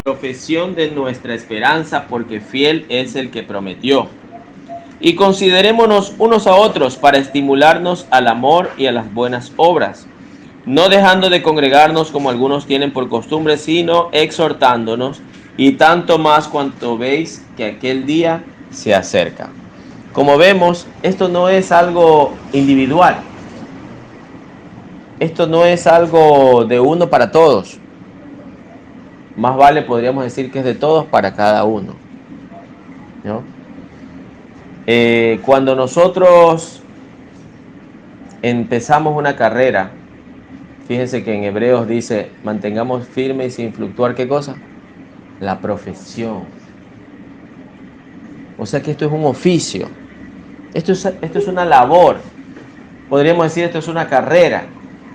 profesión de nuestra esperanza, porque fiel es el que prometió. Y considerémonos unos a otros para estimularnos al amor y a las buenas obras, no dejando de congregarnos como algunos tienen por costumbre, sino exhortándonos, y tanto más cuanto veis que aquel día se acerca. Como vemos, esto no es algo individual, esto no es algo de uno para todos. Más vale podríamos decir que es de todos para cada uno, ¿no? Cuando nosotros empezamos una carrera, fíjense que en Hebreos dice, mantengamos firme y sin fluctuar, ¿qué cosa? La profesión. O sea que esto es un oficio, esto es una labor, podríamos decir esto es una carrera,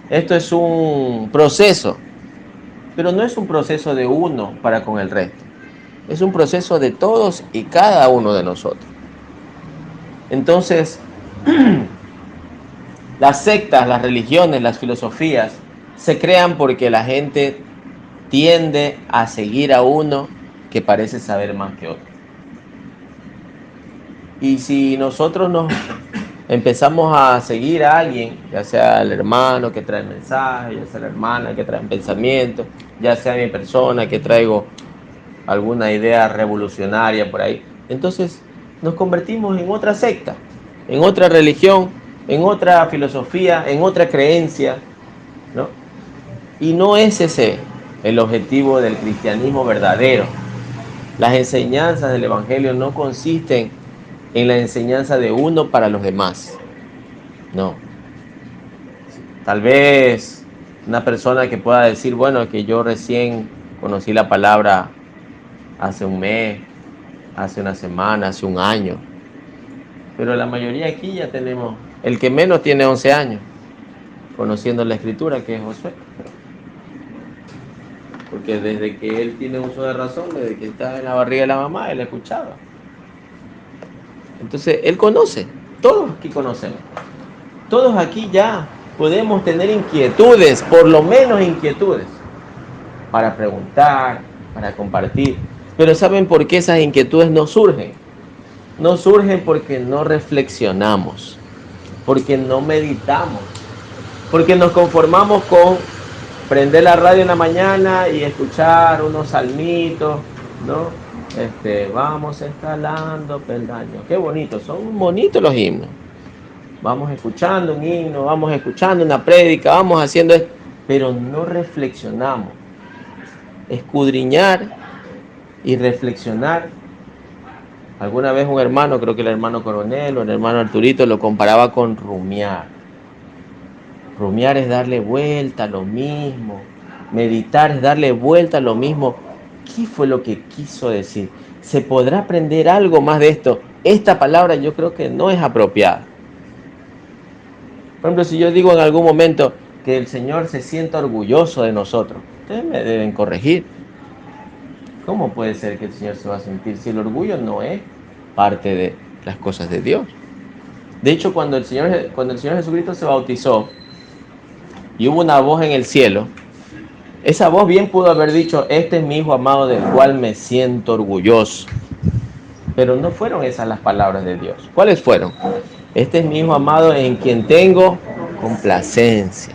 esto es un proceso, pero no es un proceso de uno para con el resto, es un proceso de todos y cada uno de nosotros. Entonces, las sectas, las religiones, las filosofías se crean porque la gente tiende a seguir a uno que parece saber más que otro. Y si nosotros nos empezamos a seguir a alguien, ya sea el hermano que trae mensajes, ya sea la hermana que trae pensamientos, ya sea mi persona que traigo alguna idea revolucionaria por ahí, entonces nos convertimos en otra secta, en otra religión, en otra filosofía, en otra creencia, ¿no? Y no es ese el objetivo del cristianismo verdadero. Las enseñanzas del Evangelio no consisten en la enseñanza de uno para los demás. No. Tal vez una persona que pueda decir, bueno, que yo recién conocí la palabra hace un mes, hace una semana, hace un año. Pero la mayoría aquí ya tenemos, el que menos tiene 11 años, conociendo la escritura, que es Josué. Porque desde que él tiene uso de razón, desde que está en la barriga de la mamá, él escuchaba. Entonces, él conoce, todos aquí conocemos. Todos aquí ya podemos tener inquietudes, por lo menos inquietudes, para preguntar, para compartir. Pero ¿saben por qué esas inquietudes no surgen? No surgen porque no reflexionamos, porque no meditamos, porque nos conformamos con prender la radio en la mañana y escuchar unos salmitos, ¿no? Vamos escalando peldaños. Qué bonito, son bonitos los himnos. Vamos escuchando un himno, vamos escuchando una prédica, vamos haciendo esto, pero no reflexionamos. Escudriñar y reflexionar. Alguna vez un hermano, creo que el hermano Coronel o el hermano Arturito, lo comparaba con rumiar. Rumiar es darle vuelta a lo mismo. Meditar es darle vuelta a lo mismo. ¿Qué fue lo que quiso decir? ¿Se podrá aprender algo más de esto? Esta palabra yo creo que no es apropiada. Por ejemplo, si yo digo en algún momento que el Señor se sienta orgulloso de nosotros, ustedes me deben corregir. ¿Cómo puede ser que el Señor se va a sentir si el orgullo no es parte de las cosas de Dios? De hecho, cuando el Señor Jesucristo se bautizó y hubo una voz en el cielo, esa voz bien pudo haber dicho, este es mi Hijo amado del cual me siento orgulloso. Pero no fueron esas las palabras de Dios. ¿Cuáles fueron? Este es mi Hijo amado en quien tengo complacencia.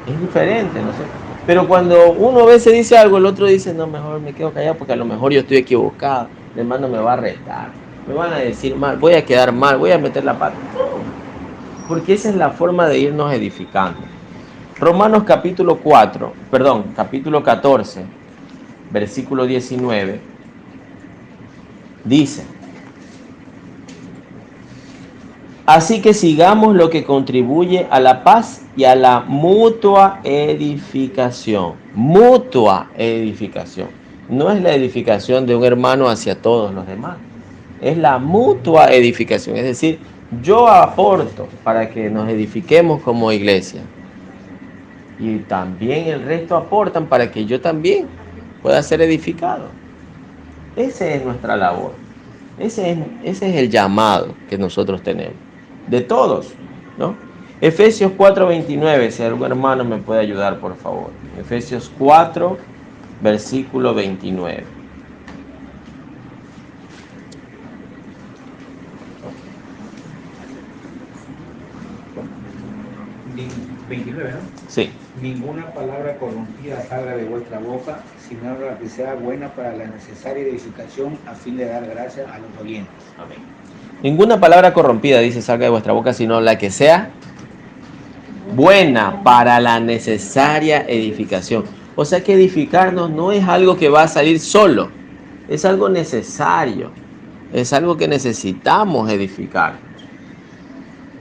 Es diferente, no sé. Pero cuando uno a veces dice algo, el otro dice, no, mejor me quedo callado porque a lo mejor yo estoy equivocado. El hermano me va a retar, me van a decir mal, voy a quedar mal, voy a meter la pata. Porque esa es la forma de irnos edificando. Romanos capítulo 14, versículo 19, dice, así que sigamos lo que contribuye a la paz y a la mutua edificación. Mutua edificación. No es la edificación de un hermano hacia todos los demás. Es la mutua edificación. Es decir, yo aporto para que nos edifiquemos como iglesia. Y también el resto aportan para que yo también pueda ser edificado. Esa es nuestra labor. Ese es el llamado que nosotros tenemos. De todos, ¿no? Efesios 4:29, si algún hermano me puede ayudar, por favor. Efesios 4, versículo 29. 29, ¿no? Sí. Ninguna palabra corrompida salga de vuestra boca, sino la que sea buena para la necesaria edificación a fin de dar gracias a los oyentes. Amén. Ninguna palabra corrompida, dice, salga de vuestra boca, sino la que sea buena para la necesaria edificación. O sea que edificarnos no es algo que va a salir solo, es algo necesario, es algo que necesitamos edificar.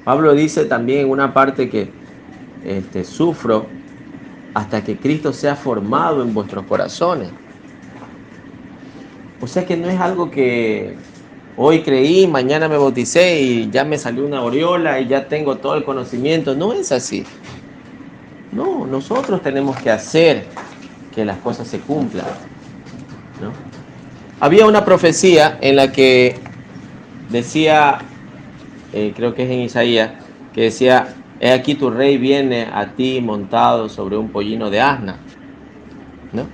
Pablo dice también en una parte que sufro hasta que Cristo sea formado en vuestros corazones. O sea que no es algo que hoy creí, mañana me bauticé y ya me salió una aureola y ya tengo todo el conocimiento. No es así. No, nosotros tenemos que hacer que las cosas se cumplan, ¿no? Había una profecía en la que decía, creo que es en Isaías, que decía, he aquí tu rey viene a ti montado sobre un pollino de asna, ¿no?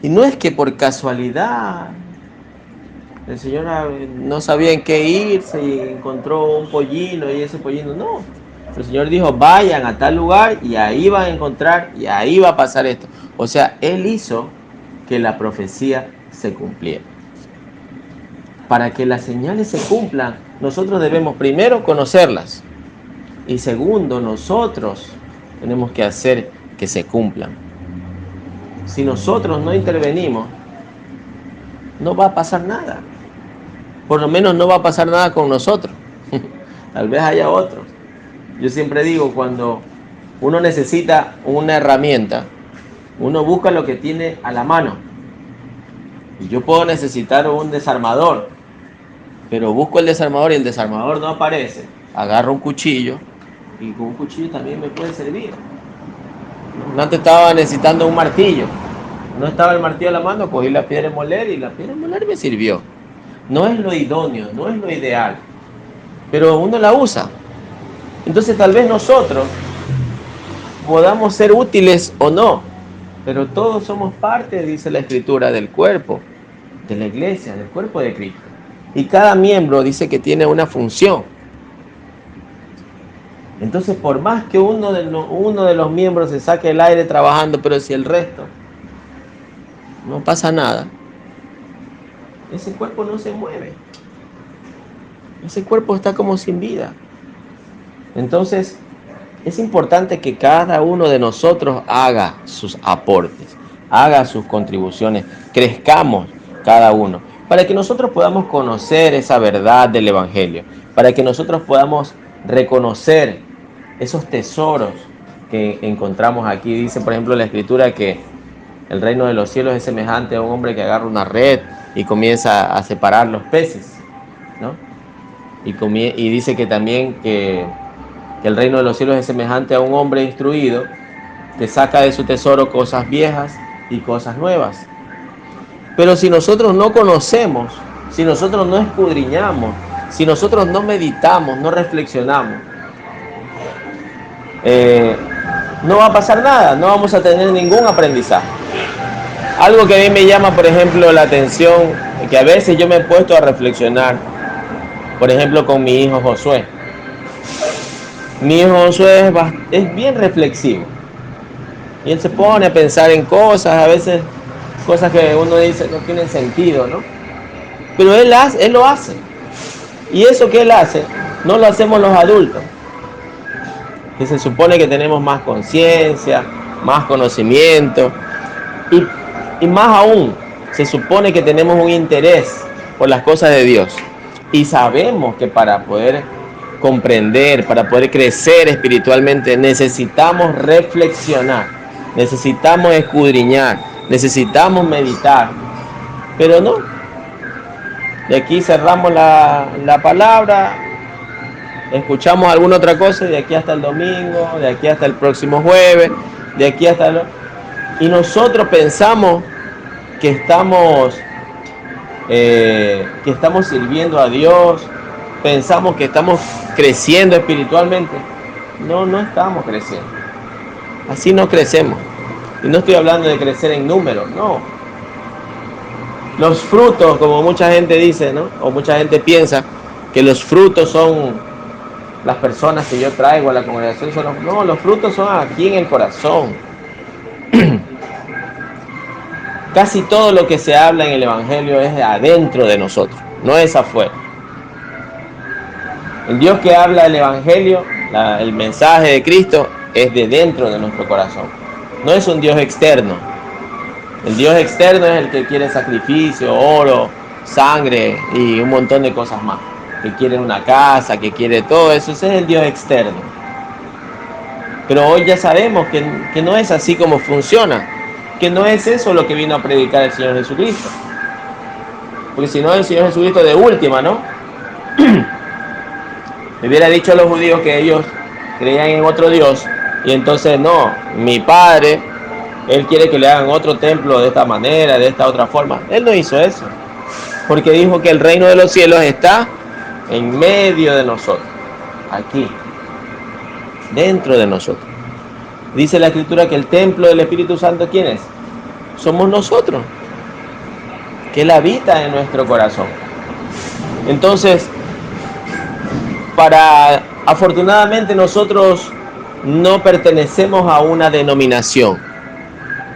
Y no es que por casualidad el Señor no sabía en qué irse y encontró un pollino y ese pollino, no. El Señor dijo, vayan a tal lugar y ahí van a encontrar y ahí va a pasar esto. O sea, Él hizo que la profecía se cumpliera. Para que las señales se cumplan, nosotros debemos primero conocerlas y segundo, nosotros tenemos que hacer que se cumplan. Si nosotros no intervenimos, no va a pasar nada. Por lo menos no va a pasar nada con nosotros. Tal vez haya otros. Yo siempre digo, cuando uno necesita una herramienta, uno busca lo que tiene a la mano. Y yo puedo necesitar un desarmador, pero busco el desarmador y el desarmador no aparece. Agarro un cuchillo y con un cuchillo también me puede servir. Antes estaba necesitando un martillo. No estaba el martillo a la mano, cogí la piedra de moler y la piedra de moler me sirvió. No es lo idóneo, no es lo ideal, pero uno la usa. Entonces tal vez nosotros podamos ser útiles o no, pero todos somos parte, dice la Escritura, del cuerpo, de la iglesia, del cuerpo de Cristo. Y cada miembro dice que tiene una función. Entonces, por más que uno de los miembros se saque el aire trabajando, pero si el resto no pasa nada, ese cuerpo no se mueve. Ese cuerpo está como sin vida. Entonces, es importante que cada uno de nosotros haga sus aportes, haga sus contribuciones, crezcamos cada uno, para que nosotros podamos conocer esa verdad del Evangelio, para que nosotros podamos reconocer esos tesoros que encontramos aquí. Dice, por ejemplo, la Escritura que el reino de los cielos es semejante a un hombre que agarra una red y comienza a separar los peces, ¿no? Y dice que también que el reino de los cielos es semejante a un hombre instruido que saca de su tesoro cosas viejas y cosas nuevas. Pero si nosotros no conocemos, si nosotros no escudriñamos, si nosotros no meditamos, no reflexionamos, no va a pasar nada, no vamos a tener ningún aprendizaje. Algo que a mí me llama, por ejemplo, la atención, que a veces yo me he puesto a reflexionar, por ejemplo, con mi hijo Josué. Mi hijo Josué es bien reflexivo. Y él se pone a pensar en cosas, a veces cosas que uno dice no tienen sentido, ¿no? Pero él lo hace. Y eso que él hace, no lo hacemos los adultos. Que se supone que tenemos más conciencia, más conocimiento. Y más aún, se supone que tenemos un interés por las cosas de Dios. Y sabemos que para poder comprender, para poder crecer espiritualmente, necesitamos reflexionar, necesitamos escudriñar, necesitamos meditar. Pero no, de aquí cerramos la palabra, escuchamos alguna otra cosa, de aquí hasta el domingo, de aquí hasta el próximo jueves, de aquí hasta y nosotros pensamos que estamos sirviendo a Dios, pensamos que estamos creciendo espiritualmente. No estamos creciendo. Así no crecemos. Y no estoy hablando de crecer en números, no. Los frutos, como mucha gente dice, ¿no? O mucha gente piensa que los frutos son las personas que yo traigo a la congregación. No, los frutos son aquí en el corazón. Casi todo lo que se habla en el Evangelio es adentro de nosotros, no es afuera. El Dios que habla el Evangelio, el mensaje de Cristo, es de dentro de nuestro corazón. No es un Dios externo. El Dios externo es el que quiere sacrificio, oro, sangre y un montón de cosas más. Que quiere una casa, que quiere todo eso. Ese es el Dios externo. Pero hoy ya sabemos que no es así como funciona. Que no es eso lo que vino a predicar el Señor Jesucristo. Porque si no, el Señor Jesucristo de última, ¿no? Le hubiera dicho a los judíos que ellos creían en otro Dios. Y entonces, no, mi Padre, Él quiere que le hagan otro templo de esta manera, de esta otra forma. Él no hizo eso. Porque dijo que el reino de los cielos está en medio de nosotros. Aquí. Dentro de nosotros. Dice la Escritura que el templo del Espíritu Santo, ¿quién es? Somos nosotros. Que Él habita en nuestro corazón. Entonces, afortunadamente nosotros no pertenecemos a una denominación.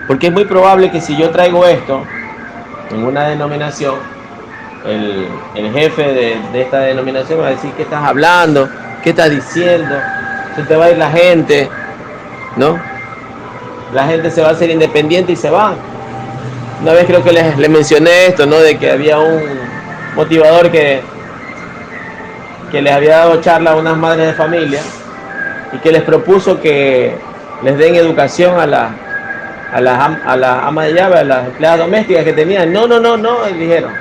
Porque es muy probable que si yo traigo esto en una denominación, el jefe de esta denominación va a decir: ¿qué estás hablando? ¿Qué estás diciendo? Se te va a ir la gente, ¿no? La gente se va a hacer independiente y se va. Una vez creo que les mencioné esto, ¿no? De que había un motivador que les había dado charla a unas madres de familia y que les propuso que les den educación a las amas de llave, a las empleadas domésticas que tenían. No, dijeron.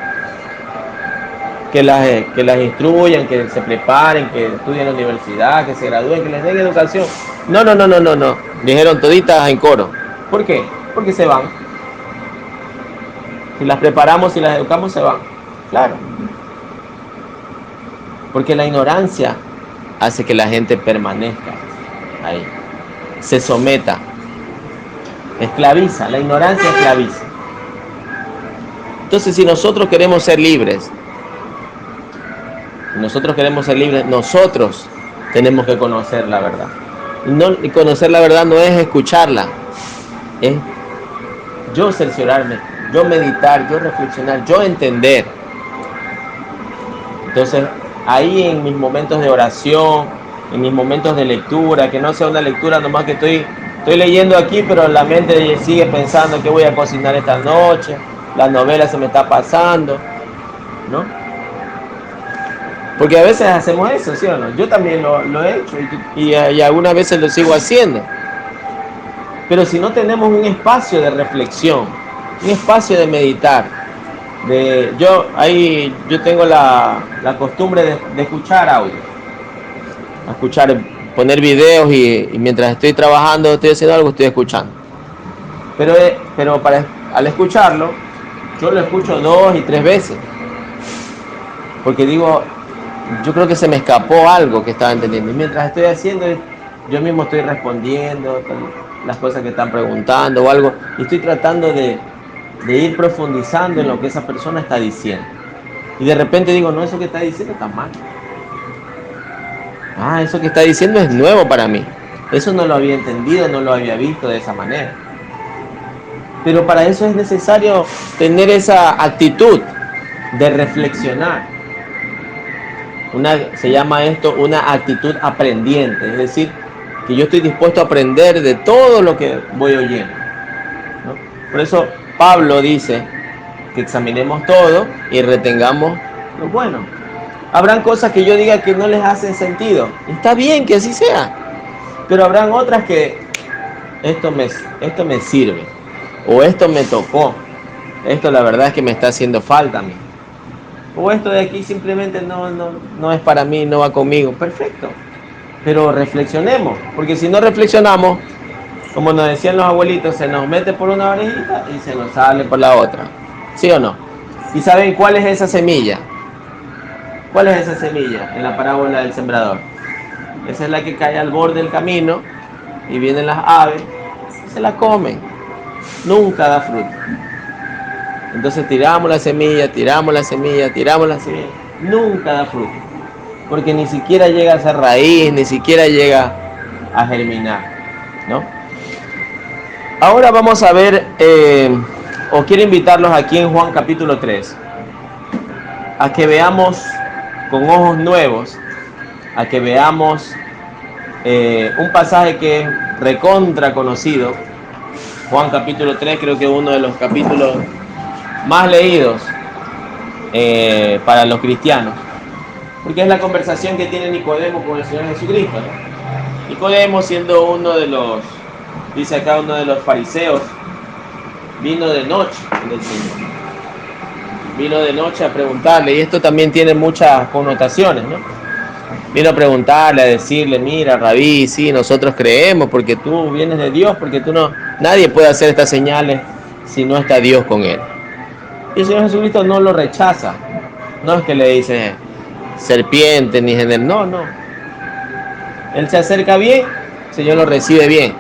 Que las instruyan, que se preparen, que estudien en la universidad, que se gradúen, que les den educación. No. Dijeron toditas en coro. ¿Por qué? Porque se van. Si las preparamos y las educamos, se van. Claro. Porque la ignorancia hace que la gente permanezca ahí. Se someta. Esclaviza. La ignorancia esclaviza. Entonces, si nosotros queremos ser libres, nosotros tenemos que conocer la verdad. Y conocer la verdad no es escucharla, es yo cerciorarme, yo meditar, yo reflexionar, yo entender. Entonces, ahí en mis momentos de oración, en mis momentos de lectura, que no sea una lectura nomás que estoy leyendo aquí, pero la mente sigue pensando que voy a cocinar esta noche, la novela se me está pasando, ¿no? Porque a veces hacemos eso, ¿sí o no? Yo también lo he hecho y algunas veces lo sigo haciendo. Pero si no tenemos un espacio de reflexión, un espacio de meditar, yo tengo la costumbre de escuchar audio, poner videos y mientras estoy trabajando, estoy haciendo algo, estoy escuchando. Pero al escucharlo, yo lo escucho 2 y 3 veces. Porque digo, yo creo que se me escapó algo que estaba entendiendo. Y mientras estoy haciendo, yo mismo estoy respondiendo las cosas que están preguntando o algo. Y estoy tratando de ir profundizando en lo que esa persona está diciendo. Y de repente digo, no, eso que está diciendo está mal. Eso que está diciendo es nuevo para mí. Eso no lo había entendido, no lo había visto de esa manera. Pero para eso es necesario tener esa actitud de reflexionar. Se llama esto una actitud aprendiente, es decir, que yo estoy dispuesto a aprender de todo lo que voy oyendo, ¿no? Por eso Pablo dice que examinemos todo y retengamos lo bueno. Habrán cosas que yo diga que no les hacen sentido. Está bien que así sea, pero habrán otras que esto me sirve, o esto me tocó, esto la verdad es que me está haciendo falta a mí. O esto de aquí simplemente no es para mí, no va conmigo. Perfecto. Pero reflexionemos, porque si no reflexionamos, como nos decían los abuelitos, se nos mete por una orejita y se nos sale por la otra. ¿Sí o no? ¿Y saben cuál es esa semilla? ¿Cuál es esa semilla en la parábola del sembrador? Esa es la que cae al borde del camino y vienen las aves y se la comen. nunca da fruto. Entonces tiramos la semilla, nunca da fruto. Porque ni siquiera llega a ser raíz, ni siquiera llega a germinar, ¿no? Ahora vamos a ver, o quiero invitarlos aquí en Juan capítulo 3, a que veamos con ojos nuevos, a que veamos un pasaje que es recontra conocido. Juan capítulo 3 creo que es uno de los capítulos más leídos para los cristianos, porque es la conversación que tiene Nicodemo con el Señor Jesucristo, ¿no? Nicodemo, siendo uno de los, dice acá, uno de los fariseos, vino de noche del Señor. Vino de noche a preguntarle, y esto también tiene muchas connotaciones, ¿no? Vino a preguntarle, a decirle, mira, Rabí, sí, nosotros creemos porque tú vienes de Dios, porque tú no, nadie puede hacer estas señales si no está Dios con él. Y el Señor Jesucristo no lo rechaza. No es que le dice serpiente ni género, no, no. Él se acerca bien, el Señor lo recibe bien.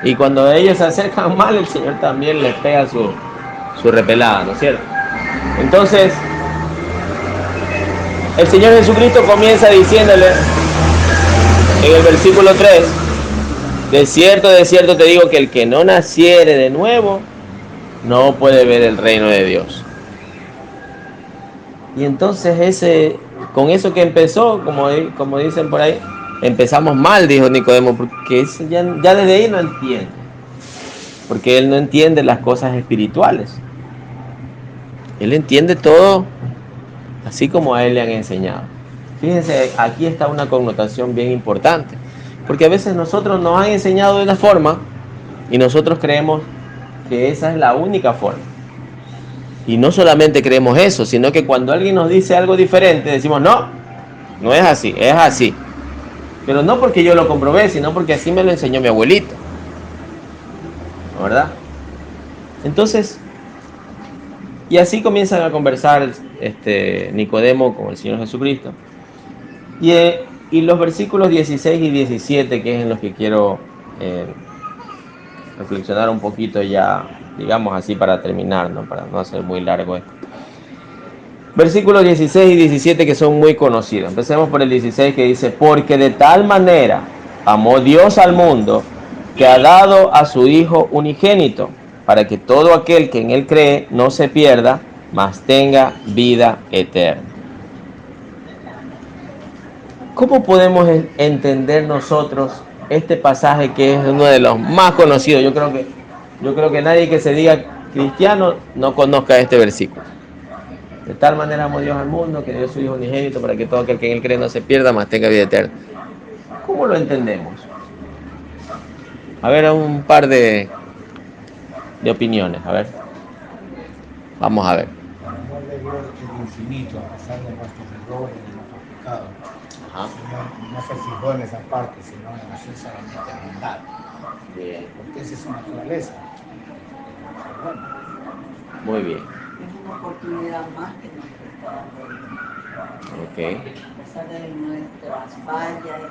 Y cuando ellos se acercan mal, el Señor también les pega su repelada, ¿no es cierto? Entonces, el Señor Jesucristo comienza diciéndole en el versículo 3, de cierto te digo que el que no naciere de nuevo no puede ver el reino de Dios. Y entonces con eso que empezó, como dicen por ahí, empezamos mal, dijo Nicodemo, porque eso ya desde ahí no entiende. Porque él no entiende las cosas espirituales. Él entiende todo así como a él le han enseñado. Fíjense, aquí está una connotación bien importante. Porque a veces nosotros nos han enseñado de una forma y nosotros creemos que esa es la única forma. Y no solamente creemos eso, sino que cuando alguien nos dice algo diferente, decimos, no, no es así, es así. Pero no porque yo lo comprobé, sino porque así me lo enseñó mi abuelito. ¿Verdad? Entonces, y así comienzan a conversar Nicodemo con el Señor Jesucristo. Y los versículos 16 y 17, que es en los que quiero reflexionar un poquito ya, digamos así, para terminar, ¿no? Para no hacer muy largo esto. Versículos 16 y 17 que son muy conocidos. Empecemos por el 16 que dice, porque de tal manera amó Dios al mundo que ha dado a su Hijo unigénito, para que todo aquel que en él cree no se pierda, mas tenga vida eterna. ¿Cómo podemos entender nosotros este pasaje que es uno de los más conocidos? Yo creo que nadie que se diga cristiano no conozca este versículo. De tal manera amó Dios al mundo que dio a su Hijo unigénito para que todo aquel que en él cree no se pierda, mas tenga vida eterna. ¿Cómo lo entendemos? A ver, un par de opiniones, a ver. Vamos a ver. El amor de Dios es infinito, a pesar de nuestros errores, de nuestros pecados. No se fijó en esa parte, sino en hacer solamente bondad. Bien. Porque esa es su naturaleza. Bueno. Muy bien. Es una oportunidad más que nos está dando. Ok. A pesar de nuestras fallas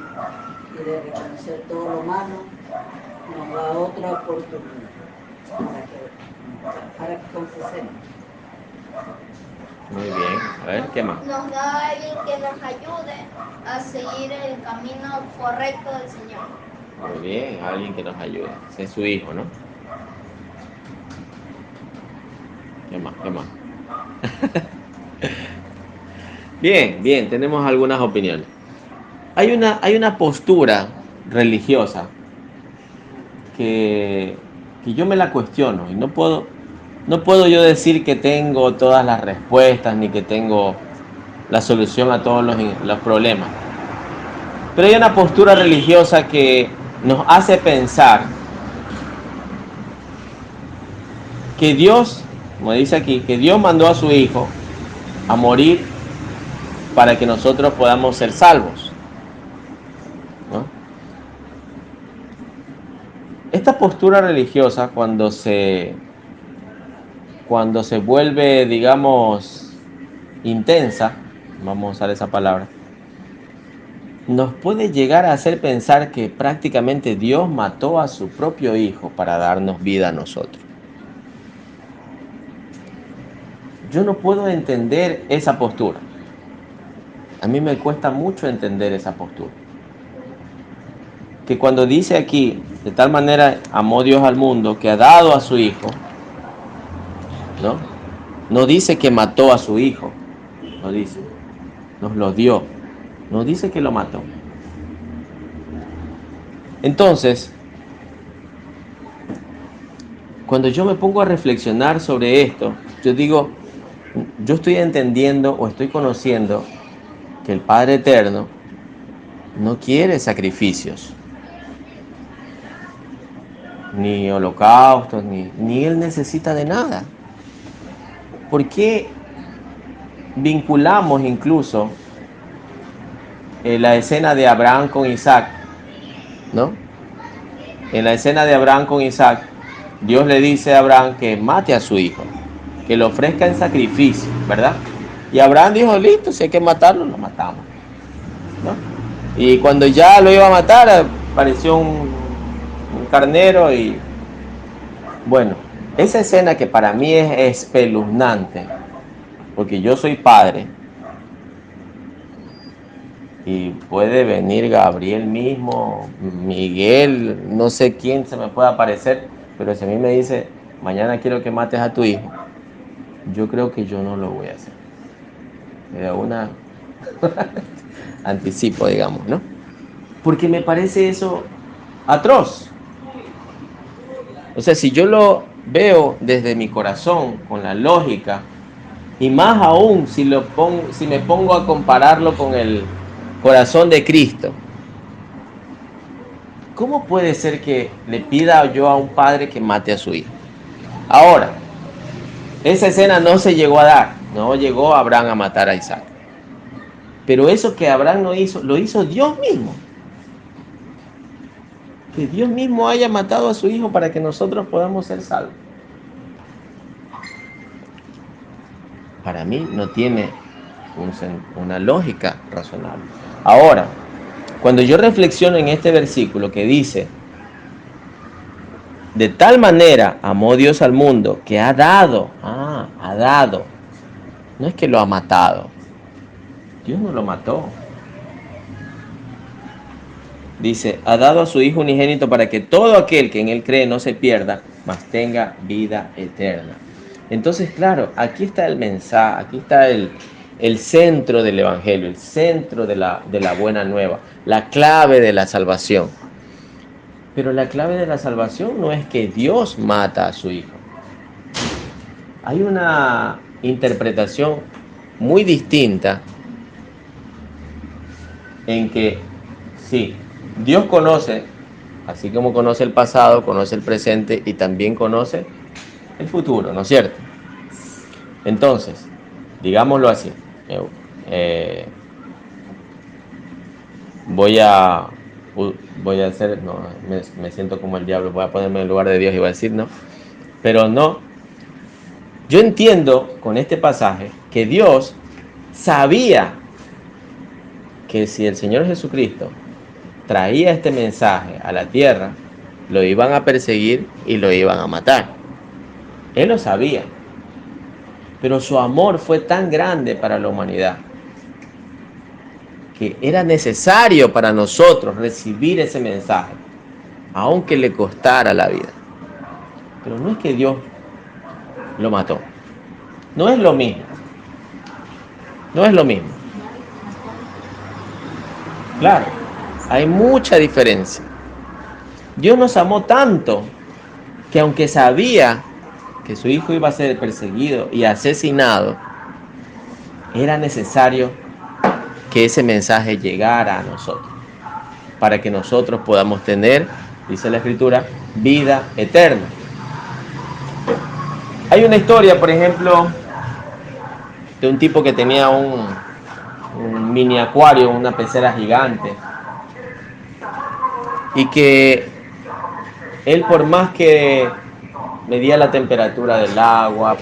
y de reconocer todo lo malo, nos da otra oportunidad para que confesemos. Muy bien. A ver, ¿qué más? Nos da a alguien que nos ayude a seguir el camino correcto del Señor. Muy bien, alguien que nos ayude. Ese es su hijo, ¿no? ¿Qué más? ¿Qué más? Bien, tenemos algunas opiniones. Hay una postura religiosa que yo me la cuestiono y no puedo yo decir que tengo todas las respuestas ni que tengo la solución a todos los problemas. Pero hay una postura religiosa que nos hace pensar que Dios, como dice aquí, que Dios mandó a su Hijo a morir para que nosotros podamos ser salvos, ¿no? Esta postura religiosa, cuando se vuelve, digamos, intensa, vamos a usar esa palabra, nos puede llegar a hacer pensar que prácticamente Dios mató a su propio Hijo para darnos vida a nosotros. Yo no puedo entender esa postura. A mí me cuesta mucho entender esa postura. Que cuando dice aquí, de tal manera amó Dios al mundo que ha dado a su Hijo, ¿no? No dice que mató a su Hijo, no dice, nos lo dio, no dice que lo mató. Entonces, cuando yo me pongo a reflexionar sobre esto, yo digo, yo estoy entendiendo o estoy conociendo que el Padre Eterno no quiere sacrificios, ni holocaustos, ni Él necesita de nada. ¿Por qué vinculamos incluso la escena de Abraham con Isaac, ¿no? En la escena de Abraham con Isaac, Dios le dice a Abraham que mate a su hijo, que lo ofrezca en sacrificio, ¿verdad? Y Abraham dijo, listo, si hay que matarlo, lo matamos, ¿no? Y cuando ya lo iba a matar, apareció un carnero y... Bueno, esa escena que para mí es espeluznante, porque yo soy padre, y puede venir Gabriel mismo, Miguel, no sé quién se me puede aparecer, pero si a mí me dice, mañana quiero que mates a tu hijo, yo creo que yo no lo voy a hacer. Era una anticipo, digamos, ¿no? Porque me parece eso atroz. O sea, si yo lo veo desde mi corazón, con la lógica, y más aún si me pongo a compararlo con el corazón de Cristo, ¿cómo puede ser que le pida yo a un padre que mate a su hijo? Ahora, esa escena no se llegó a dar, no llegó Abraham a matar a Isaac. Pero eso que Abraham no hizo, lo hizo Dios mismo. Que Dios mismo haya matado a su hijo para que nosotros podamos ser salvos. Para mí no tiene una lógica razonable. Ahora, cuando yo reflexiono en este versículo que dice, de tal manera amó Dios al mundo que ha dado, no es que lo ha matado, Dios no lo mató. Dice, ha dado a su Hijo unigénito para que todo aquel que en Él cree no se pierda, mas tenga vida eterna. Entonces, claro, aquí está el mensaje, aquí está el centro del Evangelio, el centro de la buena nueva, la clave de la salvación. Pero la clave de la salvación no es que Dios mata a su Hijo. Hay una interpretación muy distinta en que, sí, Dios conoce, así como conoce el pasado, conoce el presente y también conoce el futuro, ¿no es cierto? Entonces, digámoslo así, voy a hacer, no, me siento como el diablo, voy a ponerme en el lugar de Dios y voy a decir, no, pero no, yo entiendo con este pasaje que Dios sabía que si el Señor Jesucristo traía este mensaje a la tierra, lo iban a perseguir y lo iban a matar. Él lo sabía, pero su amor fue tan grande para la humanidad que era necesario para nosotros recibir ese mensaje, aunque le costara la vida. Pero no es que Dios lo mató. No es lo mismo. No es lo mismo. Claro, hay mucha diferencia. Dios nos amó tanto que aunque sabía que su hijo iba a ser perseguido y asesinado, era necesario que ese mensaje llegara a nosotros, para que nosotros podamos tener, dice la Escritura, vida eterna. Hay una historia, por ejemplo, de un tipo que tenía un mini acuario, una pecera gigante, y que él, por más que medía la temperatura del agua,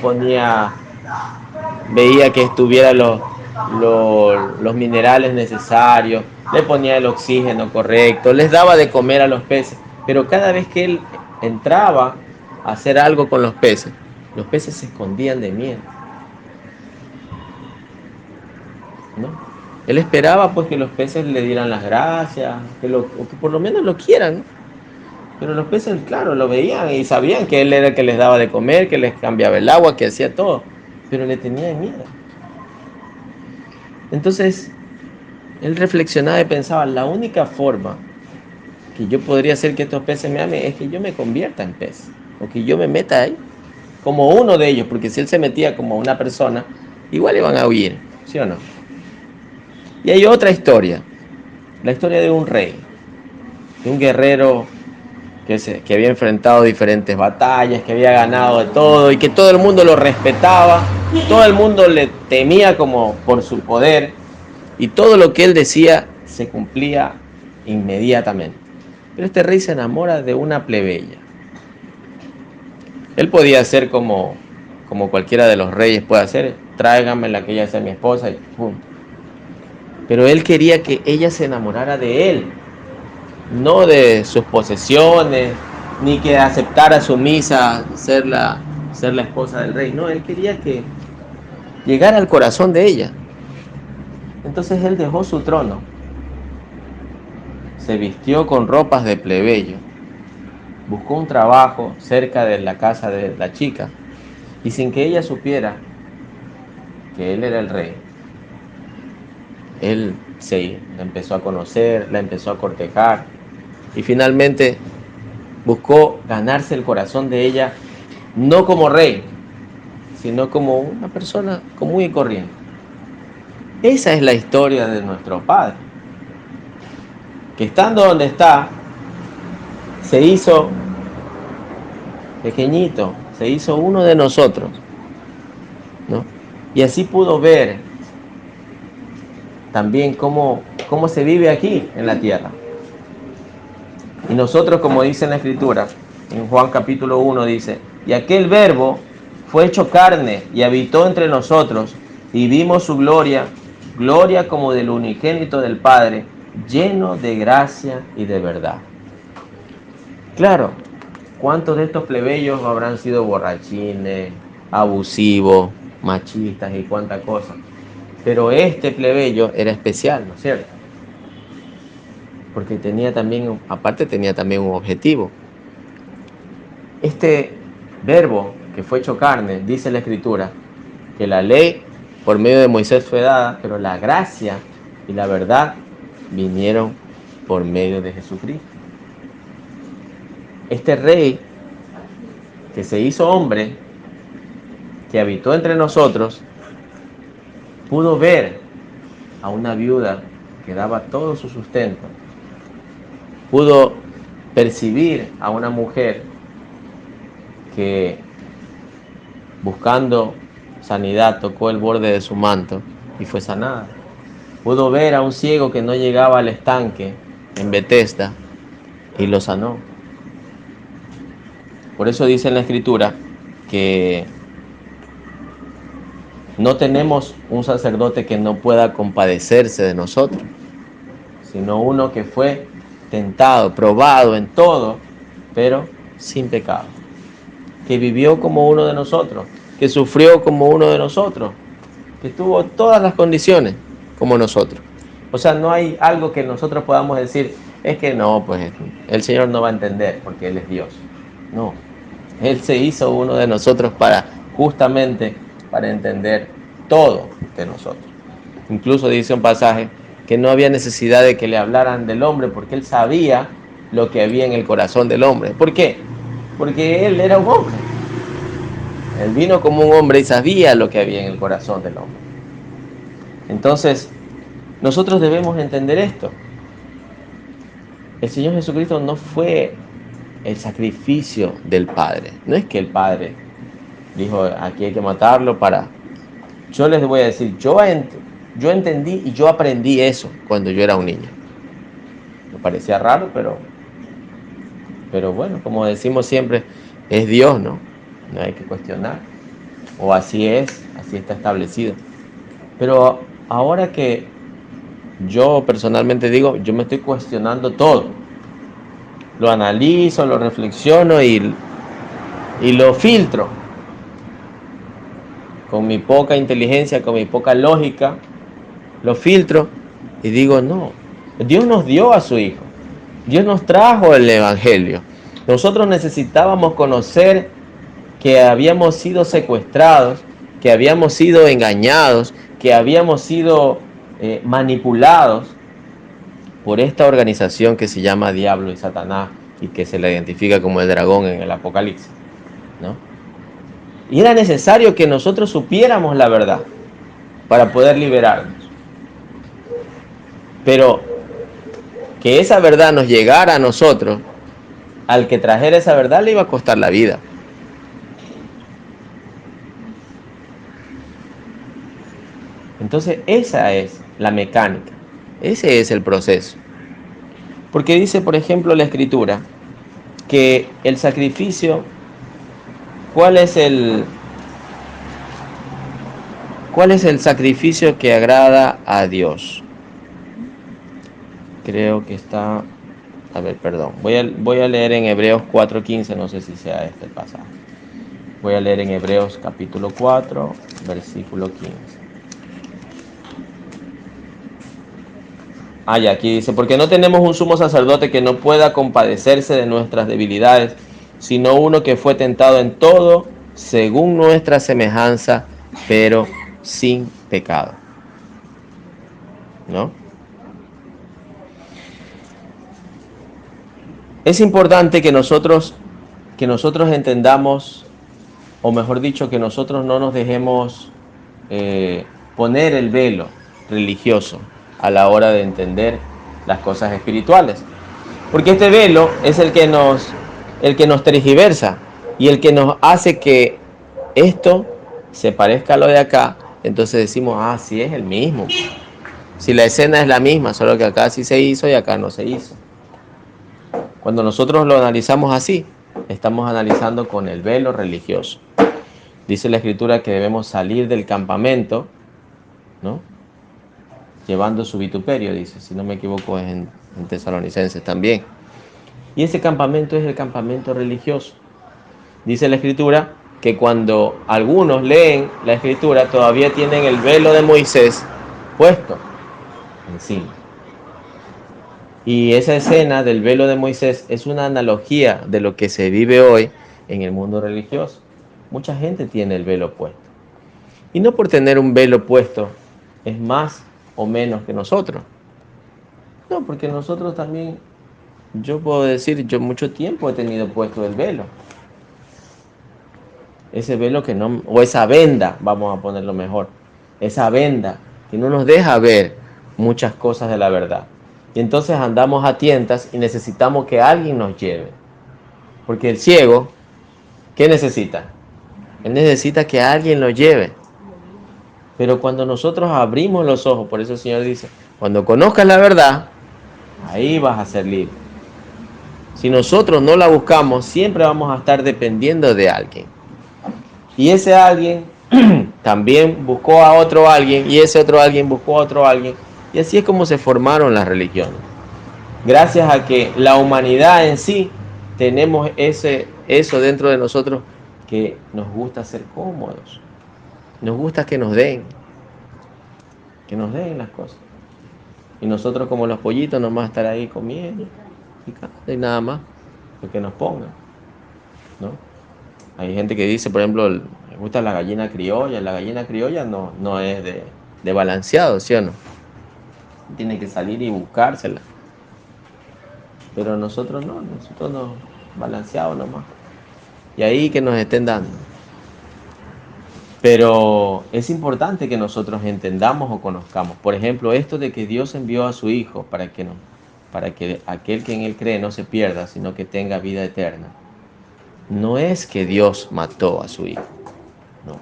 veía que estuviera los minerales necesarios, le ponía el oxígeno correcto, les daba de comer a los peces. Pero cada vez que él entraba a hacer algo con los peces se escondían de miedo, ¿no? Él esperaba pues que los peces le dieran las gracias, o que por lo menos lo quieran, ¿no? Pero los peces, claro, lo veían y sabían que él era el que les daba de comer, que les cambiaba el agua, que hacía todo, pero le tenían miedo. Entonces, él reflexionaba y pensaba, la única forma que yo podría hacer que estos peces me amen es que yo me convierta en pez, o que yo me meta ahí como uno de ellos, porque si él se metía como una persona, igual iban a huir, ¿sí o no? Y hay otra historia, la historia de un rey, de un guerrero que había enfrentado diferentes batallas, que había ganado de todo y que todo el mundo lo respetaba, todo el mundo le temía como por su poder y todo lo que él decía se cumplía inmediatamente. Pero este rey se enamora de una plebeya. Él podía ser como cualquiera de los reyes puede hacer, tráigamela que ella sea mi esposa y pum. Pero él quería que ella se enamorara de él, no de sus posesiones, ni que aceptara sumisa ser la esposa del rey. No, él quería que llegara al corazón de ella. Entonces él dejó su trono, se vistió con ropas de plebeyo, buscó un trabajo cerca de la casa de la chica y sin que ella supiera que él era el rey, él se la empezó a conocer, la empezó a cortejar y finalmente buscó ganarse el corazón de ella, no como rey, sino como una persona común y corriente. Esa es la historia de nuestro Padre, que estando donde está, se hizo pequeñito, se hizo uno de nosotros, ¿no? Y así pudo ver también cómo se vive aquí en la tierra. Y nosotros, como dice en la Escritura, en Juan capítulo 1 dice, y aquel verbo fue hecho carne y habitó entre nosotros, y vimos su gloria, gloria como del unigénito del Padre, lleno de gracia y de verdad. Claro, ¿cuántos de estos plebeyos habrán sido borrachines, abusivos, machistas y cuánta cosa? Pero este plebeyo era especial, ¿no es cierto? Porque tenía también un objetivo. Este verbo que fue hecho carne, dice la Escritura, que la ley por medio de Moisés fue dada, pero la gracia y la verdad vinieron por medio de Jesucristo. Este rey que se hizo hombre, que habitó entre nosotros, pudo ver a una viuda que daba todo su sustento, pudo percibir a una mujer que buscando sanidad tocó el borde de su manto y fue sanada. Pudo ver a un ciego que no llegaba al estanque en Betesda y lo sanó. Por eso dice en la Escritura que no tenemos un sacerdote que no pueda compadecerse de nosotros, sino uno que fue tentado, probado en todo, pero sin pecado, que vivió como uno de nosotros, que sufrió como uno de nosotros, que tuvo todas las condiciones como nosotros. O sea, no hay algo que nosotros podamos decir, es que no, pues el Señor no va a entender porque Él es Dios. No, Él se hizo uno de nosotros justamente para entender todo de nosotros. Incluso dice un pasaje que no había necesidad de que le hablaran del hombre porque Él sabía lo que había en el corazón del hombre. ¿Por qué? Porque Él era un hombre. Él vino como un hombre y sabía lo que había en el corazón del hombre. Entonces, nosotros debemos entender esto. El Señor Jesucristo no fue el sacrificio del Padre. No es que el Padre dijo, aquí hay que matarlo para... Yo les voy a decir, yo entendí y yo aprendí eso cuando yo era un niño. Me parecía raro, pero bueno, como decimos siempre, es Dios, ¿no? No hay que cuestionar. O así es, así está establecido. Pero ahora que yo personalmente digo, yo me estoy cuestionando todo. Lo analizo, lo reflexiono y lo filtro. Con mi poca inteligencia, con mi poca lógica, lo filtro y digo, no, Dios nos dio a su Hijo. Dios nos trajo el Evangelio. Nosotros necesitábamos conocer que habíamos sido secuestrados, que habíamos sido engañados, que habíamos sido manipulados por esta organización que se llama Diablo y Satanás y que se le identifica como el dragón en el Apocalipsis, ¿no? Y era necesario que nosotros supiéramos la verdad para poder liberarnos. Pero que esa verdad nos llegara a nosotros, al que trajera esa verdad le iba a costar la vida. Entonces esa es la mecánica, ese es el proceso. Porque dice, por ejemplo, la Escritura, que el sacrificio, ¿cuál es el sacrificio que agrada a Dios? Creo que está, a ver, perdón, voy a leer en Hebreos 4:15, no sé si sea este el pasaje. Voy a leer en Hebreos capítulo 4, versículo 15. Y aquí dice, porque no tenemos un sumo sacerdote que no pueda compadecerse de nuestras debilidades, sino uno que fue tentado en todo según nuestra semejanza, pero sin pecado. ¿No? Es importante que nosotros entendamos, o mejor dicho, que nosotros no nos dejemos poner el velo religioso a la hora de entender las cosas espirituales. Porque este velo es el que nos tergiversa y el que nos hace que esto se parezca a lo de acá. Entonces decimos, sí es el mismo. Si la escena es la misma, solo que acá sí se hizo y acá no se hizo. Cuando nosotros lo analizamos así, estamos analizando con el velo religioso. Dice la Escritura que debemos salir del campamento, ¿no? Llevando su vituperio, dice, si no me equivoco es en Tesalonicenses también. Y ese campamento es el campamento religioso. Dice la Escritura que cuando algunos leen la Escritura todavía tienen el velo de Moisés puesto encima. Y esa escena del velo de Moisés es una analogía de lo que se vive hoy en el mundo religioso. Mucha gente tiene el velo puesto. Y no por tener un velo puesto es más o menos que nosotros. No, porque nosotros también, yo puedo decir, yo mucho tiempo he tenido puesto el velo. Ese velo que no, o esa venda, vamos a ponerlo mejor, esa venda que no nos deja ver muchas cosas de la verdad. Y entonces andamos a tientas y necesitamos que alguien nos lleve. Porque el ciego, ¿qué necesita? Él necesita que alguien lo lleve. Pero cuando nosotros abrimos los ojos, por eso el Señor dice, cuando conozcas la verdad, ahí vas a ser libre. Si nosotros no la buscamos, siempre vamos a estar dependiendo de alguien. Y ese alguien también buscó a otro alguien, y ese otro alguien buscó a otro alguien. Y así es como se formaron las religiones. Gracias a que la humanidad en sí tenemos eso dentro de nosotros, que nos gusta ser cómodos. Nos gusta que nos den las cosas. Y nosotros como los pollitos nomás estar ahí comiendo y nada más, lo que nos pongan, ¿no? Hay gente que dice, por ejemplo, me gusta la gallina criolla. La gallina criolla no es de balanceado, ¿sí o no? Tiene que salir y buscársela. Pero nosotros no balanceado nomás. Y ahí que nos estén dando. Pero es importante que nosotros entendamos o conozcamos. Por ejemplo, esto de que Dios envió a su Hijo para que aquel que en Él cree no se pierda, sino que tenga vida eterna. No es que Dios mató a su Hijo. No.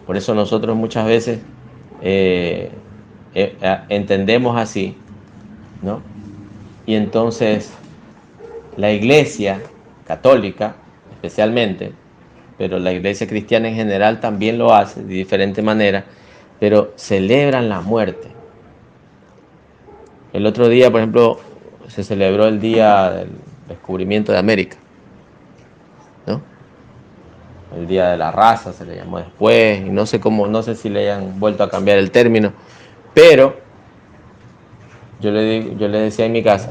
Por eso nosotros muchas veces entendemos así, ¿no? Y entonces la Iglesia católica, especialmente, pero la Iglesia cristiana en general también lo hace de diferente manera, pero celebran la muerte. El otro día, por ejemplo, se celebró el día del descubrimiento de América, ¿no? El día de la raza se le llamó después, y no sé cómo, no sé si le hayan vuelto a cambiar el término, pero yo le decía en mi casa,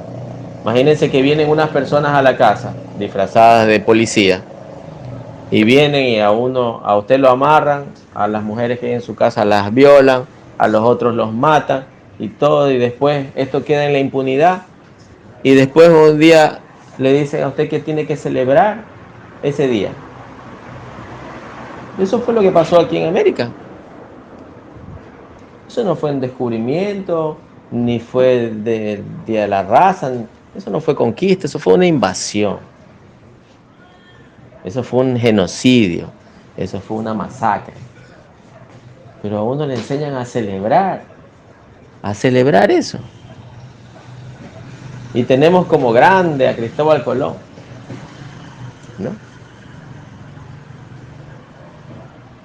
imagínense que vienen unas personas a la casa disfrazadas de policía y vienen y a usted lo amarran, a las mujeres que hay en su casa las violan, a los otros los matan y todo, y después esto queda en la impunidad, y después un día le dicen a usted que tiene que celebrar ese día. Eso fue lo que pasó aquí en América. Eso no fue un descubrimiento, ni fue del Día de la Raza, eso no fue conquista, eso fue una invasión. Eso fue un genocidio, eso fue una masacre. Pero a uno le enseñan a celebrar eso. Y tenemos como grande a Cristóbal Colón, ¿no?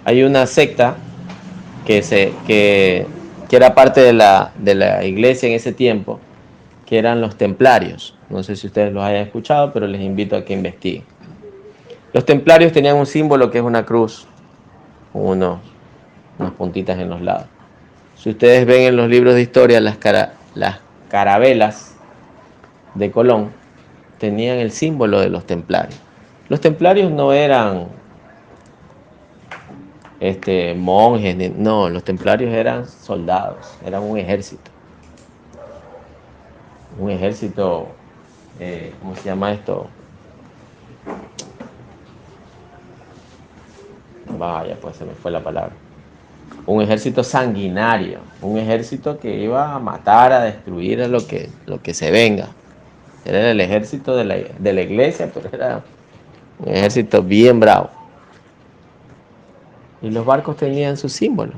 Hay una secta que era parte de la iglesia en ese tiempo, que eran los templarios. No sé si ustedes los hayan escuchado, pero les invito a que investiguen. Los templarios tenían un símbolo que es una cruz, con unas puntitas en los lados. Si ustedes ven en los libros de historia, las carabelas de Colón tenían el símbolo de los templarios. Los templarios no eran monjes, no, los templarios eran soldados, eran un ejército. Un ejército, ¿cómo se llama esto? Vaya, pues se me fue la palabra. Un ejército sanguinario, un ejército que iba a matar, a destruir a lo que se venga. Era el ejército de la iglesia, pero era un ejército bien bravo. Y los barcos tenían su símbolo.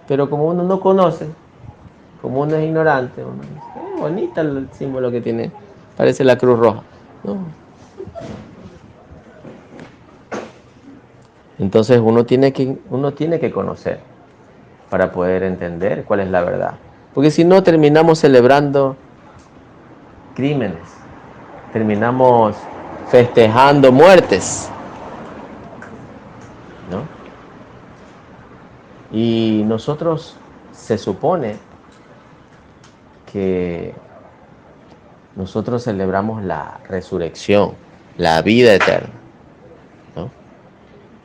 Pero como uno no conoce, como uno es ignorante, uno dice, bonita el símbolo que tiene, parece la Cruz Roja. No. Entonces uno tiene que conocer para poder entender cuál es la verdad. Porque si no, terminamos celebrando crímenes, terminamos festejando muertes, ¿no? Y nosotros se supone que nosotros celebramos la resurrección, la vida eterna, ¿no?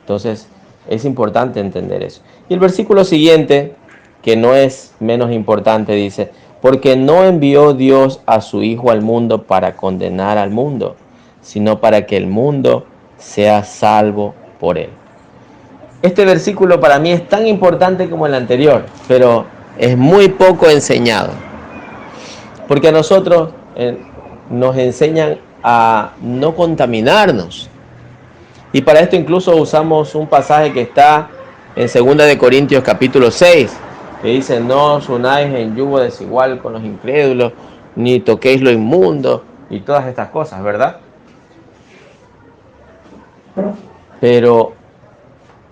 Entonces es importante entender eso. Y el versículo siguiente, que no es menos importante, dice, porque no envió Dios a su Hijo al mundo para condenar al mundo, sino para que el mundo sea salvo por él. Este versículo para mí es tan importante como el anterior, pero es muy poco enseñado. Porque a nosotros nos enseñan a no contaminarnos. Y para esto incluso usamos un pasaje que está en 2 de Corintios capítulo 6, que dice, no os unáis en yugo desigual con los incrédulos, ni toquéis lo inmundo, y todas estas cosas, ¿verdad? Pero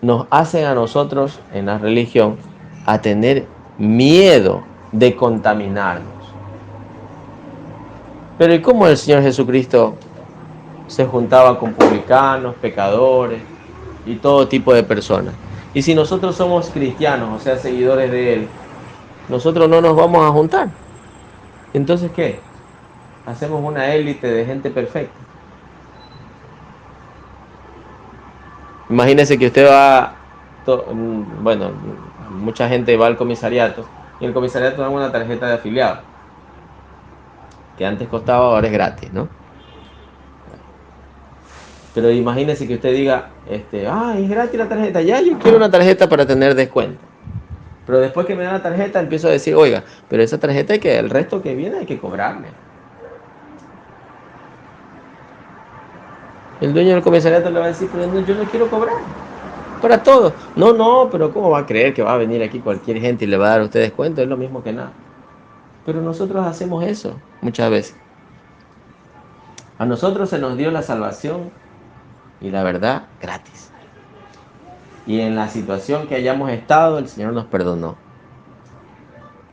nos hacen a nosotros en la religión a tener miedo de contaminarnos. Pero ¿y cómo el Señor Jesucristo se juntaba con publicanos, pecadores y todo tipo de personas? Y si nosotros somos cristianos, o sea, seguidores de Él, nosotros no nos vamos a juntar. Entonces, ¿qué? Hacemos una élite de gente perfecta. Imagínese que usted va, bueno, mucha gente va al comisariato y el comisariato da una tarjeta de afiliado, que antes costaba, ahora es gratis, ¿no? Pero imagínese que usted diga, es gratis la tarjeta, ya yo quiero una tarjeta para tener descuento. Pero después que me da la tarjeta empiezo a decir, oiga, pero esa tarjeta el resto que viene hay que cobrarle. El dueño del comisariato le va a decir, pero no, yo no quiero cobrar. Para todo. No, pero ¿cómo va a creer que va a venir aquí cualquier gente y le va a dar a usted descuento? Es lo mismo que nada. Pero nosotros hacemos eso muchas veces. A nosotros se nos dio la salvación y la verdad gratis. y en la situación que hayamos estado, el Señor nos perdonó.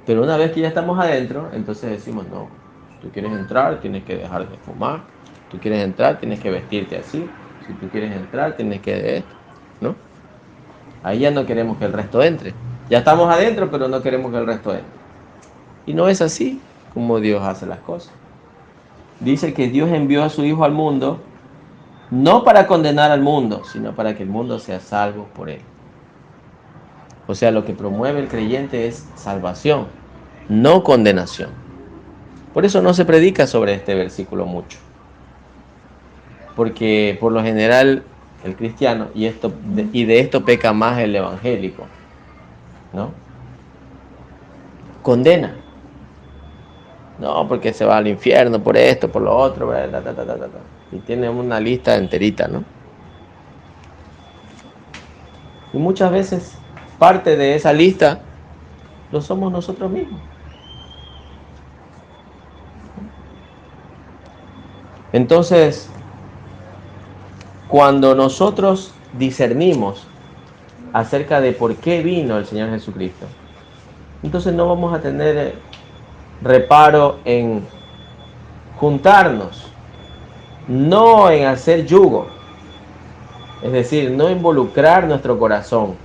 Pero una vez que ya estamos adentro, entonces decimos, no, si tú quieres entrar, tienes que dejar de fumar. Si tú quieres entrar, tienes que vestirte así. Si tú quieres entrar, tienes que de esto, ¿no? Ahí ya no queremos que el resto entre. Ya estamos adentro, pero no queremos que el resto entre. Y no es así como Dios hace las cosas. Dice que Dios envió a su Hijo al mundo, no para condenar al mundo, sino para que el mundo sea salvo por él. O sea, lo que promueve el creyente es salvación, no condenación. Por eso no se predica sobre este versículo mucho. Porque por lo general el cristiano, y de esto peca más el evangélico, ¿no? Condena. No, porque se va al infierno por esto, por lo otro, y tiene una lista enterita, ¿no? Y muchas veces parte de esa lista lo somos nosotros mismos. Entonces, cuando nosotros discernimos acerca de por qué vino el Señor Jesucristo, entonces no vamos a tener reparo en juntarnos, no en hacer yugo, es decir, no involucrar nuestro corazón,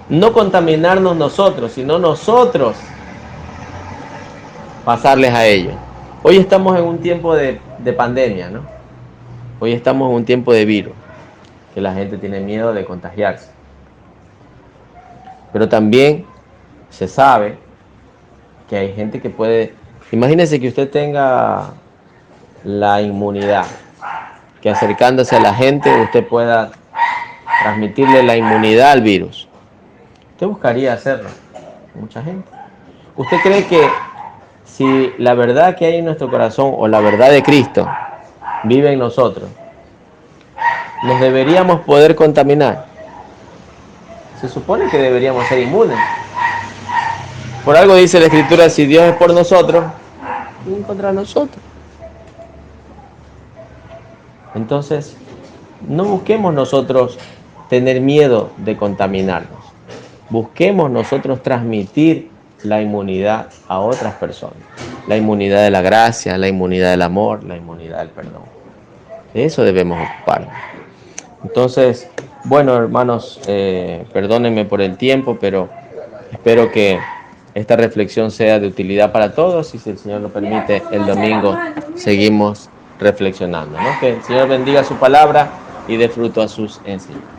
no contaminarnos nosotros, sino nosotros pasarles a ellos. Hoy estamos en un tiempo de pandemia, ¿no? Hoy estamos en un tiempo de virus, que la gente tiene miedo de contagiarse. Pero también se sabe que hay gente que puede... Imagínense que usted tenga la inmunidad, que acercándose a la gente usted pueda transmitirle la inmunidad al virus. Usted buscaría hacerlo. Mucha gente. ¿Usted cree que si la verdad que hay en nuestro corazón o la verdad de Cristo vive en nosotros, nos deberíamos poder contaminar? Se supone que deberíamos ser inmunes. Por algo dice la Escritura, si Dios es por nosotros, ¿quién contra nosotros? Entonces, no busquemos nosotros tener miedo de contaminarnos. Busquemos nosotros transmitir la inmunidad a otras personas. La inmunidad de la gracia, la inmunidad del amor, la inmunidad del perdón. De eso debemos ocuparnos. Entonces, bueno, hermanos, perdónenme por el tiempo, pero espero que esta reflexión sea de utilidad para todos y si el Señor lo permite, el domingo seguimos reflexionando, ¿no? Que el Señor bendiga su palabra y dé fruto a sus enseñanzas.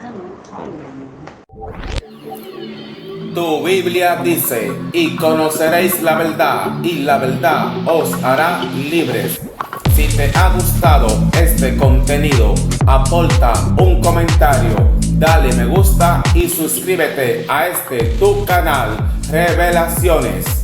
Tu Biblia dice, y conoceréis la verdad, y la verdad os hará libres. Si te ha gustado este contenido, aporta un comentario, dale me gusta y suscríbete a este tu canal Revelaciones.